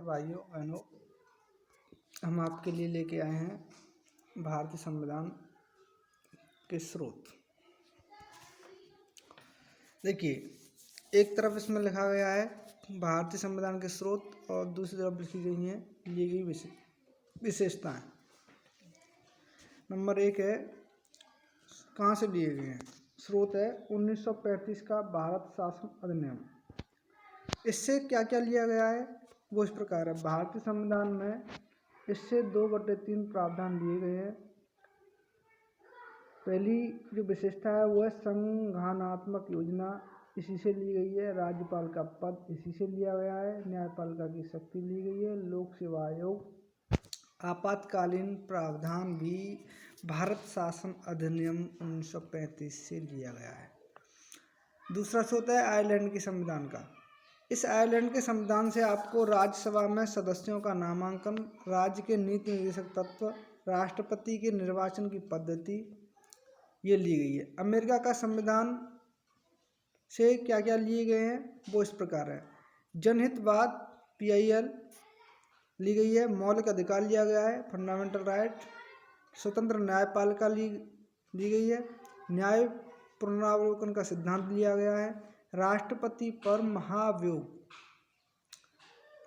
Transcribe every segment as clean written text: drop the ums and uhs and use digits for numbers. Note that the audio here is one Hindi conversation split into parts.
भाइयों बहनों, हम आपके लिए लेके आए हैं भारतीय संविधान के स्रोत। देखिए, एक तरफ इसमें लिखा गया है भारतीय संविधान के स्रोत और दूसरी तरफ लिखी गई हैं ली गई विशेषताएं। नंबर 1 है कहाँ से लिए गए हैं। स्रोत है 1935 का भारत शासन अधिनियम। इससे क्या क्या लिया गया है वो इस प्रकार है। भारतीय संविधान में इससे 2/3 प्रावधान लिए गए हैं। पहली जो विशेषता है वो है संघानात्मक योजना, इसी से ली गई है। राज्यपाल का पद इसी से लिया गया है। न्यायपालिका की शक्ति ली गई है। लोक सेवा आयोग, आपातकालीन प्रावधान भी भारत शासन अधिनियम 1935 से लिया गया है। दूसरा स्रोत है आयरलैंड के संविधान का। इस आयरलैंड के संविधान से आपको राज्यसभा में सदस्यों का नामांकन, राज्य के नीति निर्देशक तत्व, राष्ट्रपति के निर्वाचन की पद्धति ये ली गई है। अमेरिका का संविधान से क्या क्या लिए गए हैं वो इस प्रकार है। जनहितवाद PIL ली गई है। मौलिक अधिकार लिया गया है, फंडामेंटल राइट। स्वतंत्र न्यायपालिका ली गई है। न्याय पुनरावलोकन का सिद्धांत लिया गया है। राष्ट्रपति पर महाभियोग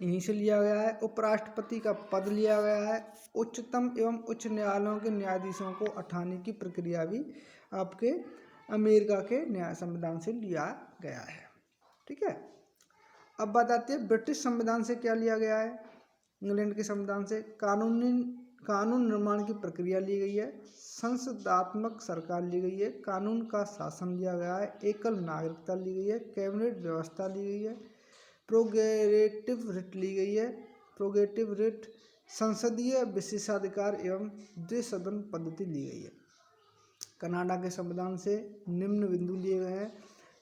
यहीं से लिया गया है। उपराष्ट्रपति का पद लिया गया है। उच्चतम एवं उच्च न्यायालयों के न्यायाधीशों को हटाने की प्रक्रिया भी आपके अमेरिका के न्याय संविधान से लिया गया है। ठीक है, अब बात आती है ब्रिटिश संविधान से क्या लिया गया है। इंग्लैंड के संविधान से कानून निर्माण की प्रक्रिया ली गई है। संसदात्मक सरकार ली गई है। कानून का शासन लिया गया है। एकल नागरिकता ली गई है। कैबिनेट व्यवस्था ली गई है। प्रोगेटिव रिट ली गई है। प्रोगेटिव रिट, संसदीय विशेषाधिकार एवं द्विसदन पद्धति ली गई है। कनाडा के संविधान से निम्न बिंदु लिए गए हैं।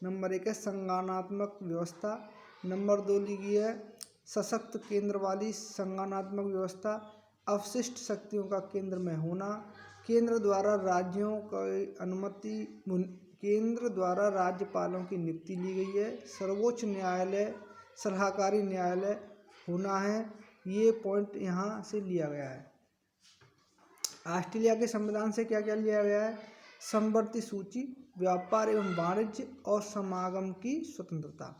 नंबर 1 है संघानात्मक व्यवस्था। नंबर 2 ली गई है सशक्त केंद्र वाली संघानात्मक व्यवस्था, अवशिष्ट शक्तियों का केंद्र में होना, केंद्र द्वारा राज्यों की अनुमति, केंद्र द्वारा राज्यपालों की नियुक्ति ली गई है। सर्वोच्च न्यायालय सलाहकारी न्यायालय होना है, ये पॉइंट यहाँ से लिया गया है। ऑस्ट्रेलिया के संविधान से क्या क्या लिया गया है। समवर्ती सूची, व्यापार एवं वाणिज्य और समागम की स्वतंत्रता।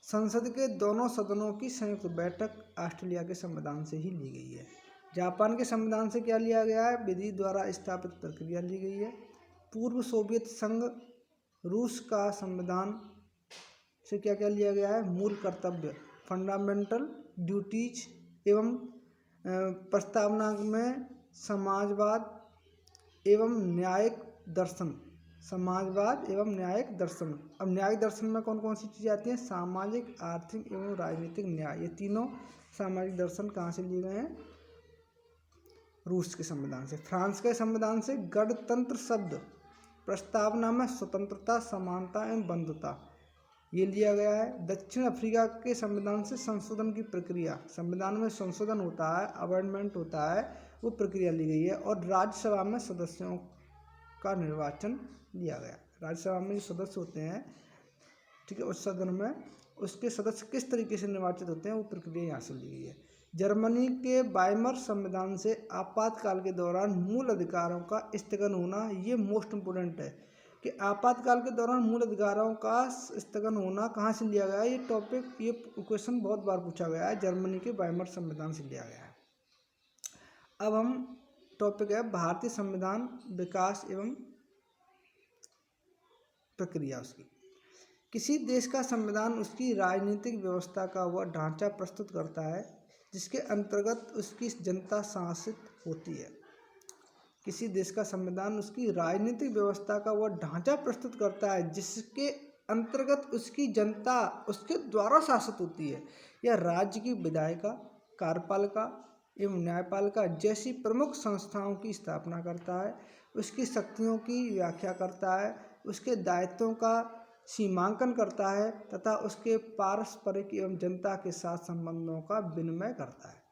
संसद के दोनों सदनों की संयुक्त बैठक ऑस्ट्रेलिया के संविधान से ही ली गई है। जापान के संविधान से क्या लिया गया है। विधि द्वारा स्थापित प्रक्रिया ली गई है। पूर्व सोवियत संघ रूस का संविधान से क्या क्या लिया गया है। मूल कर्तव्य, फंडामेंटल ड्यूटीज एवं प्रस्तावना में समाजवाद एवं न्यायिक दर्शन, समाजवाद एवं न्यायिक दर्शन। अब न्यायिक दर्शन में कौन कौन सी चीज़ें आती हैं। सामाजिक, आर्थिक एवं राजनीतिक न्याय, ये तीनों सामाजिक दर्शन कहाँ से लिए गए हैं। रूस के संविधान से। फ्रांस के संविधान से गणतंत्र शब्द, प्रस्तावना में स्वतंत्रता, समानता एवं बंधुता ये लिया गया है। दक्षिण अफ्रीका के संविधान से संशोधन की प्रक्रिया, संविधान में संशोधन होता है, अमेंडमेंट होता है, वो प्रक्रिया ली गई है। और राज्यसभा में सदस्यों का निर्वाचन लिया गया। राज्यसभा में जो सदस्य होते हैं, ठीक है, उस सदन में उसके सदस्य किस तरीके से निर्वाचित होते हैं वो प्रक्रिया यहाँ से ली गई है। जर्मनी के वाइमर संविधान से आपातकाल के दौरान मूल अधिकारों का स्थगन होना, ये मोस्ट इम्पोर्टेंट है कि आपातकाल के दौरान मूल अधिकारों का स्थगन होना कहाँ से लिया गया है। ये टॉपिक, ये क्वेश्चन बहुत बार पूछा गया है। जर्मनी के वाइमर संविधान से लिया गया है। अब हम टॉपिक है भारतीय संविधान विकास एवं प्रक्रिया उसकी। किसी देश का संविधान उसकी राजनीतिक व्यवस्था का वह ढांचा प्रस्तुत करता है जिसके अंतर्गत उसकी जनता शासित होती है। किसी देश का संविधान उसकी राजनीतिक व्यवस्था का वह ढांचा प्रस्तुत करता है जिसके अंतर्गत उसकी जनता उसके द्वारा शासित होती है। यह राज्य की विधायिका, कार्यपालिका एवं न्यायपालिका जैसी प्रमुख संस्थाओं की स्थापना करता है। उसकी शक्तियों की व्याख्या करता है, उसके दायित्वों का सीमांकन करता है तथा उसके पारस्परिक एवं जनता के साथ संबंधों का विनिमय करता है।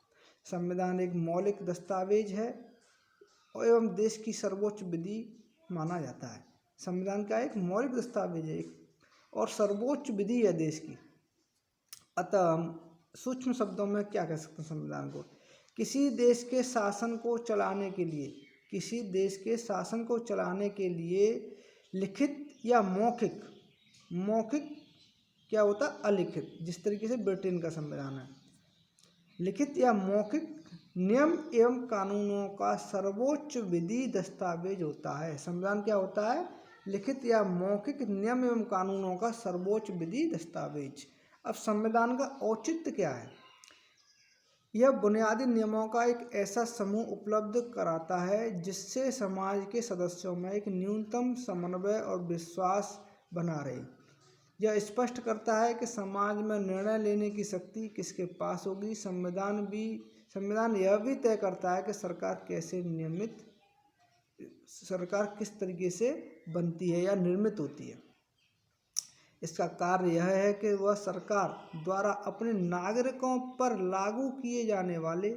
संविधान एक मौलिक दस्तावेज है एवं देश की सर्वोच्च विधि माना जाता है। संविधान का एक मौलिक दस्तावेज है और सर्वोच्च विधि है देश की। अतः हम सूक्ष्म शब्दों में क्या कह सकते हैं संविधान को? किसी देश के शासन को चलाने के लिए, किसी देश के शासन को चलाने के लिए लिखित या मौखिक, मौखिक क्या होता है? अलिखित, जिस तरीके से ब्रिटेन का संविधान है, लिखित या मौखिक नियम एवं कानूनों का सर्वोच्च विधि दस्तावेज होता है। संविधान क्या होता है? लिखित या मौखिक नियम एवं कानूनों का सर्वोच्च विधि दस्तावेज। अब संविधान का औचित्य क्या है? यह बुनियादी नियमों का एक ऐसा समूह उपलब्ध कराता है जिससे समाज के सदस्यों में एक न्यूनतम समन्वय और विश्वास बना रहे। यह स्पष्ट करता है कि समाज में निर्णय लेने की शक्ति किसके पास होगी। संविधान यह भी तय करता है कि सरकार किस तरीके से बनती है या निर्मित होती है। इसका कार्य यह है कि वह सरकार द्वारा अपने नागरिकों पर लागू किए जाने वाले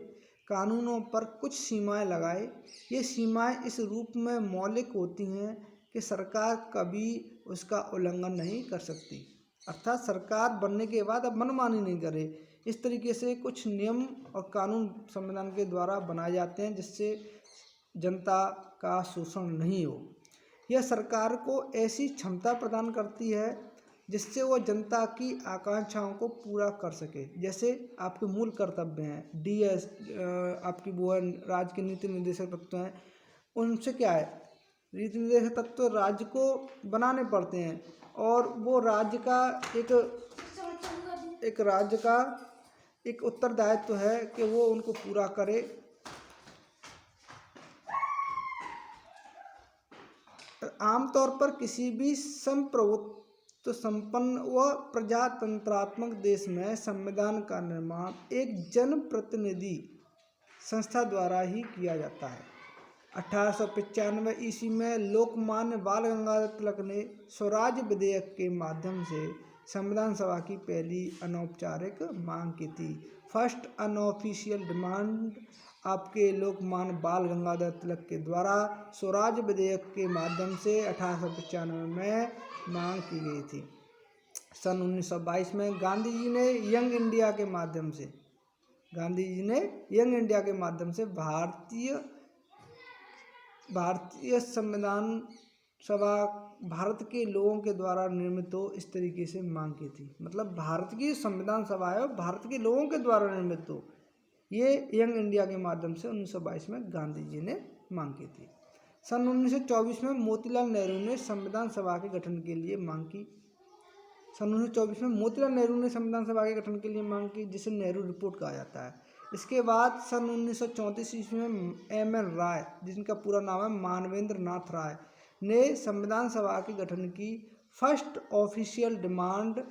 कानूनों पर कुछ सीमाएं लगाए। ये सीमाएं इस रूप में मौलिक होती हैं कि सरकार कभी उसका उल्लंघन नहीं कर सकती, अर्थात सरकार बनने के बाद अब मनमानी नहीं करे। इस तरीके से कुछ नियम और कानून संविधान के द्वारा बनाए जाते हैं जिससे जनता का शोषण नहीं हो। यह सरकार को ऐसी क्षमता प्रदान करती है जिससे वह जनता की आकांक्षाओं को पूरा कर सके। जैसे आपके मूल कर्तव्य हैं, डीएस आपकी वो राज्य के नीति निर्देशक तत्व हैं, उनसे क्या है, नीति निर्देशक तत्व राज्य को बनाने पड़ते हैं और वो राज्य का एक उत्तरदायित्व है कि वो उनको पूरा करे। आमतौर पर किसी भी संप्रभुत्व संपन्न व प्रजातंत्रात्मक देश में संविधान का निर्माण एक जनप्रतिनिधि संस्था द्वारा ही किया जाता है। 1895 ईस्वी में लोकमान्य बाल गंगाधर तिलक ने स्वराज विधेयक के माध्यम से संविधान सभा की पहली अनौपचारिक मांग की थी। फर्स्ट अनऑफिशियल डिमांड आपके लोकमान्य बाल गंगाधर तिलक के द्वारा स्वराज विधेयक के माध्यम से 1895 में मांग की गई थी। सन 1922 में गांधी जी ने यंग इंडिया के माध्यम से भारतीय संविधान सभा भारत के लोगों के द्वारा निर्मित हो, इस तरीके से मांग की थी। मतलब भारत की संविधान सभा है भारत के लोगों के द्वारा निर्मित हो, ये यंग इंडिया के माध्यम से 1922 में गांधी जी ने मांग की थी। सन 1924 में मोतीलाल नेहरू ने संविधान सभा के गठन के लिए मांग की। सन 1924 में मोतीलाल नेहरू ने संविधान सभा के गठन के लिए मांग की, जिसे नेहरू रिपोर्ट कहा जाता है। इसके बाद सन 1934 ईस्वी में एम.एन. राय, जिनका पूरा नाम है मानवेंद्र नाथ राय, ने संविधान सभा के गठन की फर्स्ट ऑफिशियल डिमांड,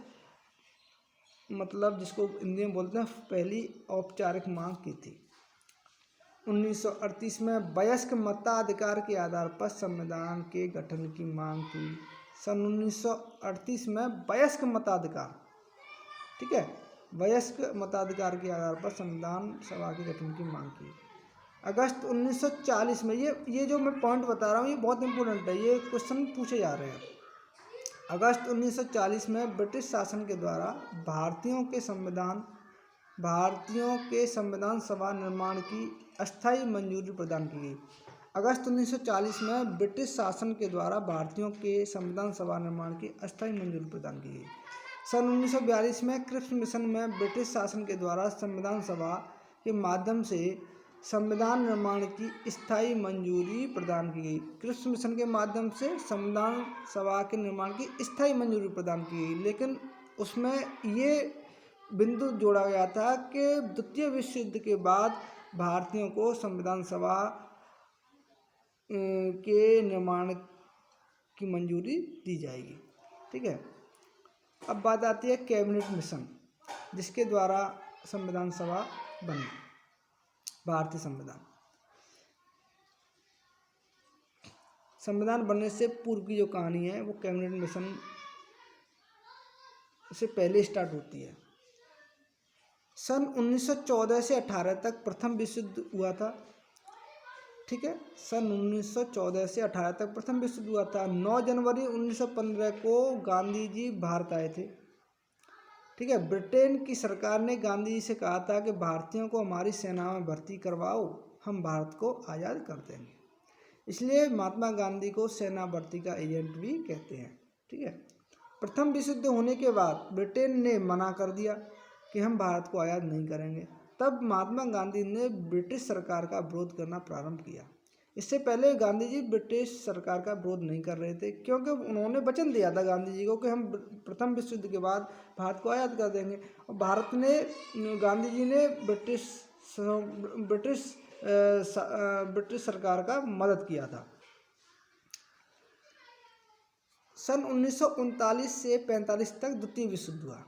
मतलब जिसको हिंदी में बोलते हैं पहली औपचारिक मांग की थी। 1938 में वयस्क मताधिकार के आधार पर संविधान के गठन की मांग की। सन 1938 में वयस्क मताधिकार, ठीक है, वयस्क मताधिकार के आधार पर संविधान सभा के गठन की मांग की। अगस्त 1940 में, ये जो मैं पॉइंट बता रहा हूँ ये बहुत इंपॉर्टेंट है, ये क्वेश्चन पूछे जा रहे हैं। अगस्त 1940 में ब्रिटिश शासन के द्वारा भारतीयों के संविधान सभा निर्माण की अस्थायी मंजूरी प्रदान की गई। अगस्त 1940 में ब्रिटिश शासन के द्वारा भारतीयों के संविधान सभा निर्माण की अस्थायी मंजूरी प्रदान की गई। सन 1942 में क्रिप्स मिशन में ब्रिटिश शासन के द्वारा संविधान सभा के माध्यम से संविधान निर्माण की स्थायी मंजूरी प्रदान की गई। क्रिप्स मिशन के माध्यम से संविधान सभा के निर्माण की स्थायी मंजूरी प्रदान की गई, लेकिन उसमें ये बिंदु जोड़ा गया था कि द्वितीय विश्व युद्ध के बाद भारतीयों को संविधान सभा के निर्माण की मंजूरी दी जाएगी। ठीक है, अब बात आती है कैबिनेट मिशन, जिसके द्वारा संविधान सभा बनी। भारतीय संविधान बनने से पूर्व की जो कहानी है वो कैबिनेट मिशन से पहले स्टार्ट होती है। सन 1914 से 18 तक प्रथम विश्व युद्ध हुआ था। ठीक है, सन 1914 से 18 तक प्रथम विश्व युद्ध हुआ था। 9 जनवरी 1915 को गांधी जी भारत आए थे। ठीक है। ब्रिटेन की सरकार ने गांधी जी से कहा था कि भारतीयों को हमारी सेना में भर्ती करवाओ, हम भारत को आज़ाद कर देंगे। इसलिए महात्मा गांधी को सेना भर्ती का एजेंट भी कहते हैं। ठीक है। प्रथम विश्व युद्ध होने के बाद ब्रिटेन ने मना कर दिया कि हम भारत को आज़ाद नहीं करेंगे। तब महात्मा गांधी ने ब्रिटिश सरकार का विरोध करना प्रारंभ किया। इससे पहले गांधी जी ब्रिटिश सरकार का विरोध नहीं कर रहे थे, क्योंकि उन्होंने वचन दिया था गांधी जी को कि हम प्रथम विश्व युद्ध के बाद भारत को आज़ाद कर देंगे। और भारत ने, गांधी जी ने ब्रिटिश सरकार का मदद किया था। सन 1939 से 45 तक द्वितीय विश्व युद्ध हुआ।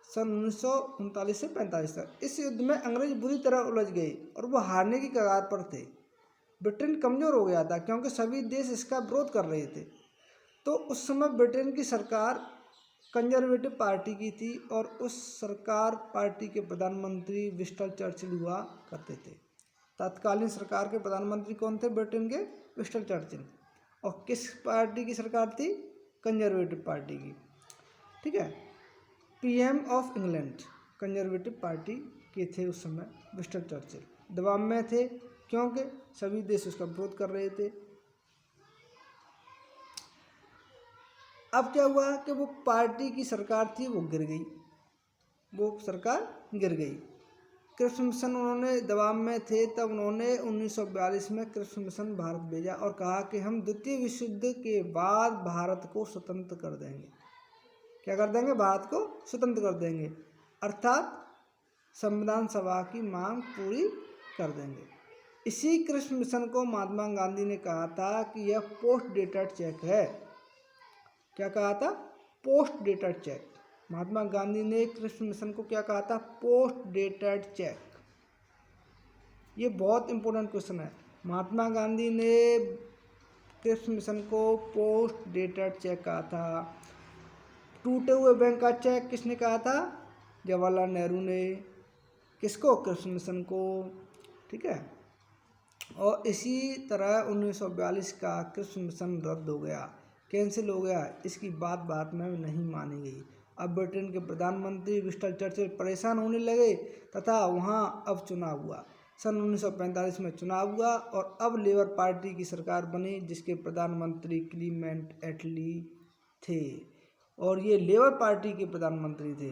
सन 1939 से 45 तक इस युद्ध में अंग्रेज बुरी तरह उलझ गए और वो हारने की कगार पर थे। ब्रिटेन कमज़ोर हो गया था क्योंकि सभी देश इसका विरोध कर रहे थे। तो उस समय ब्रिटेन की सरकार कंजर्वेटिव पार्टी की थी और उस सरकार पार्टी के प्रधानमंत्री विंस्टन चर्चिल हुआ करते थे। तत्कालीन सरकार के प्रधानमंत्री कौन थे ब्रिटेन के? Winston Churchill. और किस पार्टी की सरकार थी? कंजर्वेटिव पार्टी की। ठीक है। PM of England conservative party के थे उस समय विंस्टन चर्चिल। दबाव में थे क्योंकि सभी देश उसका विरोध कर रहे थे। अब क्या हुआ कि वो पार्टी की सरकार थी वो गिर गई, वो सरकार गिर गई। क्रिप्स मिशन उन्होंने दबाव में थे, तब उन्होंने 1942 में क्रिप्स मिशन भारत भेजा और कहा कि हम द्वितीय विश्व युद्ध के बाद भारत को स्वतंत्र कर देंगे। क्या कर देंगे? भारत को स्वतंत्र कर देंगे, अर्थात संविधान सभा की मांग पूरी कर देंगे। इसी क्रिप्स मिशन को महात्मा गांधी ने कहा था कि यह पोस्ट डेटेड चेक है। क्या कहा था? Post dated cheque. Mahatma Gandhi ने क्रिप्स मिशन को क्या कहा था? Post dated cheque. ये बहुत इंपॉर्टेंट क्वेश्चन है। महात्मा गांधी ने क्रिप्स मिशन को पोस्ट डेटेड चेक कहा था। टूटे हुए बैंक का चेक किसने कहा था? जवाहरलाल नेहरू ने। किसको? क्रिप्स मिशन को। ठीक है। और इसी तरह 1942 का क्रिप्स मिशन रद्द हो गया, कैंसिल हो गया। इसकी बात में नहीं मानी गई। अब ब्रिटेन के प्रधानमंत्री विंस्टन चर्चिल परेशान होने लगे तथा वहाँ अब चुनाव हुआ। सन 1945 में चुनाव हुआ और अब लेबर पार्टी की सरकार बनी जिसके प्रधानमंत्री क्लीमेंट एटली थे और ये लेबर पार्टी के प्रधानमंत्री थे।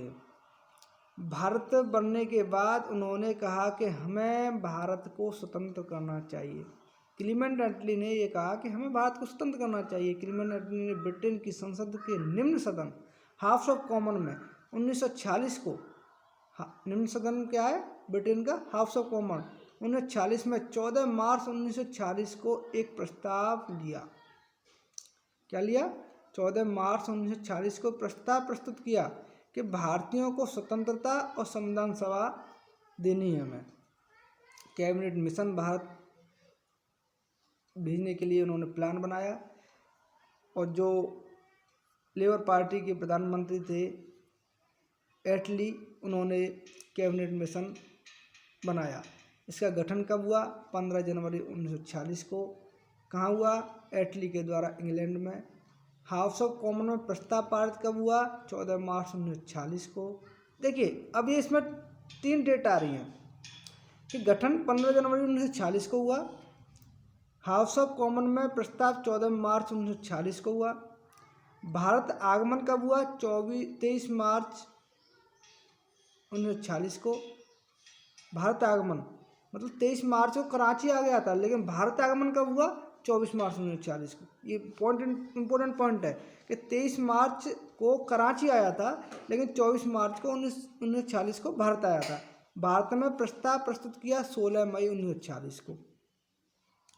भारत बनने के बाद उन्होंने कहा कि हमें भारत को स्वतंत्र करना चाहिए। क्लीमेंट एटली ने यह कहा कि हमें भारत को स्वतंत्र करना चाहिए। क्लीमेंट एटली ने ब्रिटेन की संसद के निम्न सदन हाउस ऑफ कॉमन में 1946 को, निम्न सदन क्या है ब्रिटेन का? House of common. 1946 में 14 मार्च 1946 को एक प्रस्ताव लिया। क्या लिया? 14 मार्च 1946 को प्रस्ताव प्रस्तुत किया कि भारतीयों को स्वतंत्रता और संविधान सभा देनी है हमें। कैबिनेट मिशन भारत भेजने के लिए उन्होंने प्लान बनाया और जो लेबर पार्टी के प्रधानमंत्री थे एटली, उन्होंने कैबिनेट मिशन बनाया। इसका गठन कब हुआ? 15 जनवरी 1946 को। कहाँ हुआ? एटली के द्वारा इंग्लैंड में। हाउस ऑफ कॉमन में प्रस्ताव पारित कब हुआ? 14 मार्च 1946 को। देखिए अब ये इसमें 3 डेट आ रही हैं कि गठन 15 जनवरी 1946 को हुआ, हाउस ऑफ कॉमन में प्रस्ताव 14 मार्च 1946 को हुआ, भारत आगमन कब हुआ? 23 मार्च 1946 को। भारत आगमन मतलब 23 मार्च को कराची आ गया था, लेकिन भारत आगमन कब हुआ? 24 मार्च 1946 को। ये इम्पोर्टेंट पॉइंट है कि 23 मार्च को कराची आया था, लेकिन 24 मार्च को 1946 को भारत आया था। भारत में प्रस्ताव प्रस्तुत किया 16 मई 1946 को।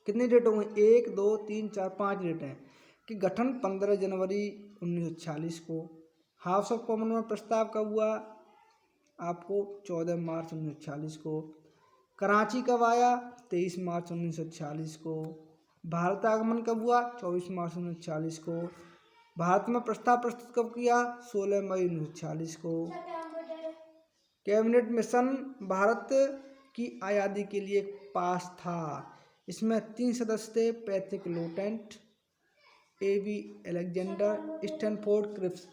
कितनी डेट हो गई? 1, 2, 3, 4, 5 डेट हैं कि गठन 15 जनवरी 1946 को। हाउस ऑफ कॉमन में प्रस्ताव कब हुआ? आपको 14 मार्च 1946 को। कराची कब आया? 23 मार्च 1946 को। भारत आगमन कब हुआ? 24 मार्च 1946 को। भारत में प्रस्ताव प्रस्तुत कब किया? 16 मई 1946 को। कैबिनेट मिशन भारत की आज़ादी के लिए पास था। इसमें 3 सदस्य थे, Patrick Lawrence, A.V. Alexander, Stanford Cripps.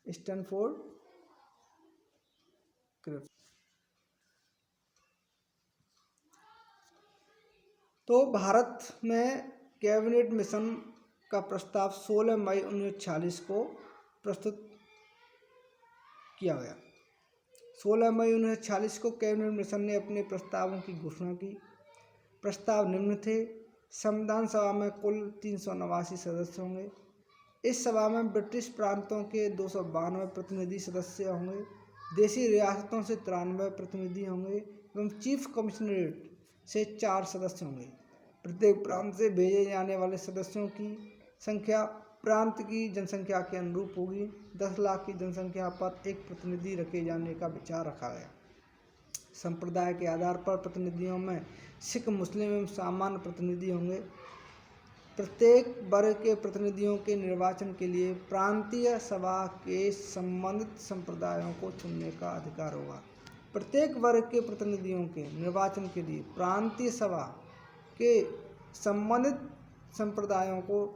Stanford Cripps. तो भारत में कैबिनेट मिशन का प्रस्ताव 16 मई 1946 को प्रस्तुत किया गया। 16 मई 1946 को कैबिनेट मिशन ने अपने प्रस्तावों की घोषणा की। प्रस्ताव निम्न थे। संविधान सभा में कुल 389 सदस्य होंगे। इस सभा में ब्रिटिश प्रांतों के 292 प्रतिनिधि सदस्य होंगे। देशी रियासतों से 93 प्रतिनिधि होंगे एवं चीफ कमिश्नरेट से 4 सदस्य होंगे। प्रत्येक प्रांत से भेजे जाने वाले सदस्यों की संख्या प्रांत की जनसंख्या के अनुरूप होगी। 10 लाख की जनसंख्या पर एक प्रतिनिधि रखे जाने का विचार रखा गया। संप्रदाय के आधार पर प्रतिनिधियों में सिख, मुस्लिम एवं सामान्य प्रतिनिधि होंगे। प्रत्येक वर्ग के प्रतिनिधियों के निर्वाचन के लिए प्रांतीय सभा के संबंधित संप्रदायों को चुनने का अधिकार होगा। प्रत्येक वर्ग के प्रतिनिधियों के निर्वाचन के लिए प्रांतीय सभा के संबंधित संप्रदायों को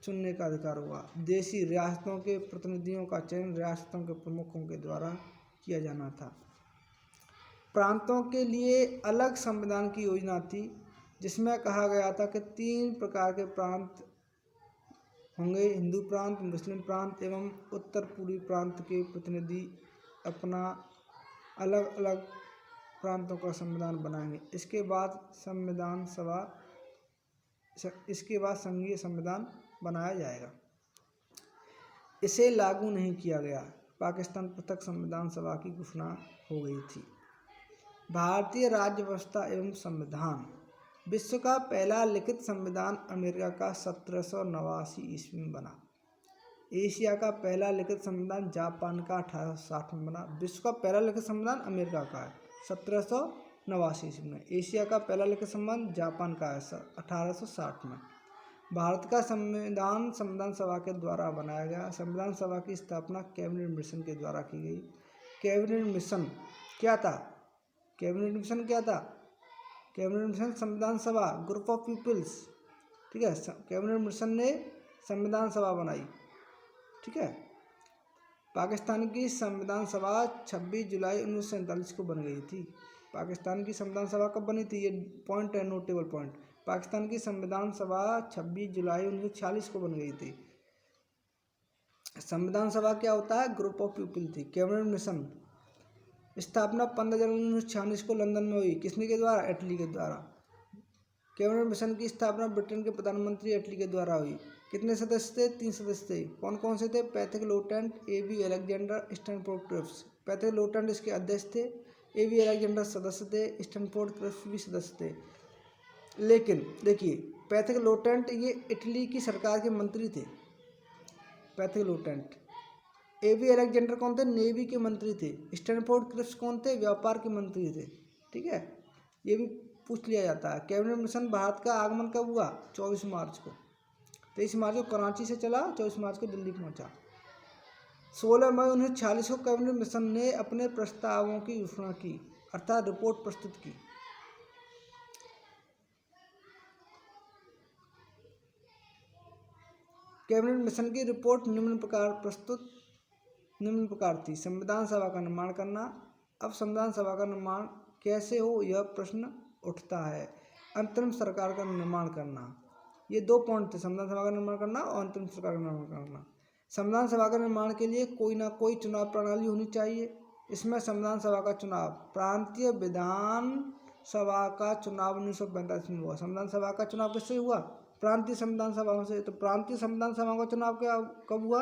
चुनने का अधिकार होगा। देशी रियासतों के प्रतिनिधियों का चयन रियासतों के प्रमुखों के द्वारा किया जाना था। प्रांतों के लिए अलग संविधान की योजना थी, जिसमें कहा गया था कि 3 प्रकार के प्रांत होंगे: हिंदू प्रांत, मुस्लिम प्रांत एवं उत्तर पूर्वी प्रांत के प्रतिनिधि अपना अलग अलग प्रांतों का संविधान बनाएंगे। इसके बाद संघीय संविधान बनाया जाएगा। इसे लागू नहीं किया गया। पाकिस्तान पृथक संविधान सभा की घोषणा हो गई थी। भारतीय राज्य व्यवस्था एवं संविधान। विश्व का पहला लिखित संविधान अमेरिका का 1789 ईस्वी में बना। एशिया का पहला लिखित संविधान जापान का 1860 में बना। विश्व का पहला लिखित संविधान अमेरिका का है 1789 ईस्वी में। एशिया का पहला लिखित संविधान जापान का है 1860 में। भारत का संविधान संविधान सभा के द्वारा बनाया गया। संविधान सभा की स्थापना कैबिनेट मिशन के द्वारा की गई। कैबिनेट मिशन क्या था? कैबिनेट मिशन संविधान सभा, ग्रुप ऑफ पीपल्स, ठीक है। कैबिनेट मिशन ने संविधान सभा बनाई, ठीक है। पाकिस्तान की संविधान सभा 26 जुलाई 1947 को बन गई थी। पाकिस्तान की संविधान सभा कब बनी थी? ये पॉइंट है, नोटेबल पॉइंट। पाकिस्तान की संविधान सभा 26 जुलाई 1946 को बन गई थी। संविधान सभा क्या होता है? ग्रुप ऑफ पीपल थी। कैबिनेट मिशन स्थापना 15 जनवरी 1946 को लंदन में हुई। किसने के द्वारा? एटली के द्वारा। कैबिनेट मिशन की स्थापना ब्रिटेन के प्रधानमंत्री एटली के द्वारा हुई। कितने सदस्य थे? 3 सदस्य थे। कौन कौन से थे? Pethick Lawrence, A.B. Alexander, Stanford Cripps. Pethick Lawrence इसके अध्यक्ष थे। A.B. अलेक्जेंडर सदस्य थे। स्टैनफोर्ड क्रिप्स भी सदस्य थे। लेकिन देखिए, पैथिक लोटेंट ये इटली की सरकार के मंत्री थे। Pethick Lawrence. A.B. अलेक्जेंडर कौन थे? नेवी के मंत्री थे। स्टैनफोर्ड क्रिप्स कौन थे? व्यापार के मंत्री थे, ठीक है। ये भी पूछ लिया जाता है। कैबिनेट मिशन भारत का आगमन कब हुआ? 24 मार्च को। 23 मार्च को कराची से चला, 24 मार्च को दिल्ली पहुंचा। 16 मई 1946 को कैबिनेट मिशन ने अपने प्रस्तावों की घोषणा की, अर्थात रिपोर्ट प्रस्तुत की। कैबिनेट मिशन की रिपोर्ट निम्न प्रकार थी। संविधान सभा का निर्माण करना। अब संविधान सभा का निर्माण कैसे हो, यह प्रश्न उठता है। अंतरिम सरकार का निर्माण करना। ये 2 पॉइंट थे, संविधान सभा का निर्माण करना और अंतरिम सरकार का निर्माण करना। संविधान सभा के निर्माण के लिए कोई ना कोई चुनाव प्रणाली होनी चाहिए। इसमें संविधान सभा का चुनाव, प्रांतीय विधान सभा का चुनाव 1945 में हुआ। संविधान सभा का चुनाव किससे हुआ? प्रांतीय संविधान सभाओं से। तो प्रांतीय संविधान सभाओं का चुनाव कब हुआ?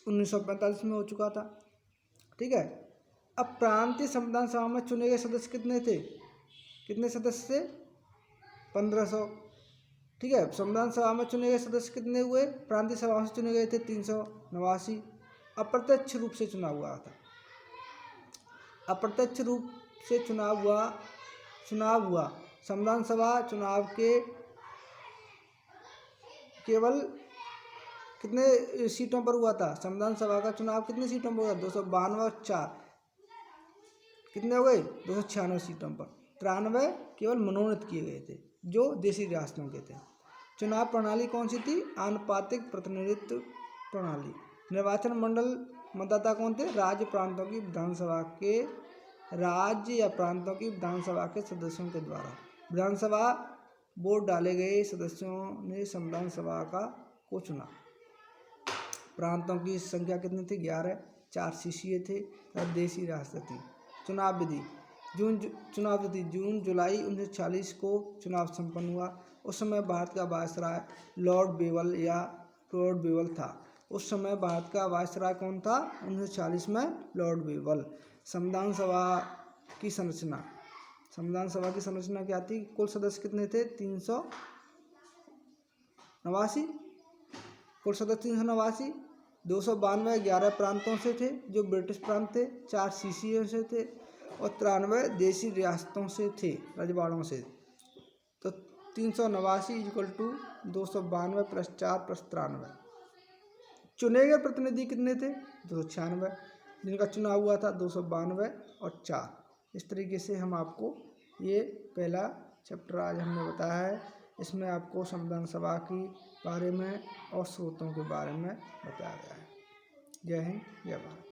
1945 में हो चुका था, ठीक है। अब प्रांतीय संविधान सभा में चुने गए सदस्य कितने थे? कितने सदस्य थे? 1500, ठीक है। संविधान सभा में चुने गए सदस्य कितने हुए? प्रांतीय सभाओं से चुने गए थे 389। अप्रत्यक्ष रूप से चुनाव हुआ था। अप्रत्यक्ष रूप से चुनाव हुआ। संविधान सभा चुनाव के केवल कितने सीटों पर हुआ था? संविधान सभा का चुनाव कितनी सीटों पर हुआ? 292 और 4 कितने हो गए? 296 सीटों पर। 93 केवल मनोनीत किए गए थे, जो देशी रियासतों के थे। चुनाव प्रणाली कौन सी थी? आनुपातिक प्रतिनिधित्व प्रणाली। निर्वाचन मंडल मतदाता कौन थे? राज्य प्रांतों की विधानसभा के राज्य या प्रांतों की विधानसभा के सदस्यों के द्वारा। विधानसभा वोट डाले गए सदस्यों ने संविधान सभा को चुना। प्रांतों की संख्या कितनी थी? 11। 4 सीसीए थे और देशी रियासतें थी। चुनाव विधि जून जुलाई 1940 को चुनाव संपन्न हुआ। उस समय भारत का वायसराय लॉर्ड बेवल था। उस समय भारत का वायसराय कौन था? 1940 में लॉर्ड बेवल। संविधान सभा की संरचना क्या थी? कुल सदस्य कितने थे? 389। कुल सदस्य 389। 292 11 प्रांतों से थे जो ब्रिटिश प्रांत थे, 4 सीसीए से थे और 93 देशी रियासतों से थे, रजवाड़ों से। तो 389 = 292 + 4 + 93। चुने गए प्रतिनिधि कितने थे? 296, जिनका चुनाव हुआ था 292 और 4। इस तरीके से हम आपको ये पहला चैप्टर आज हमने बताया है। इसमें आपको संविधान सभा के बारे में और स्रोतों के बारे में बताया गया है। जय हिंद, जय भारत।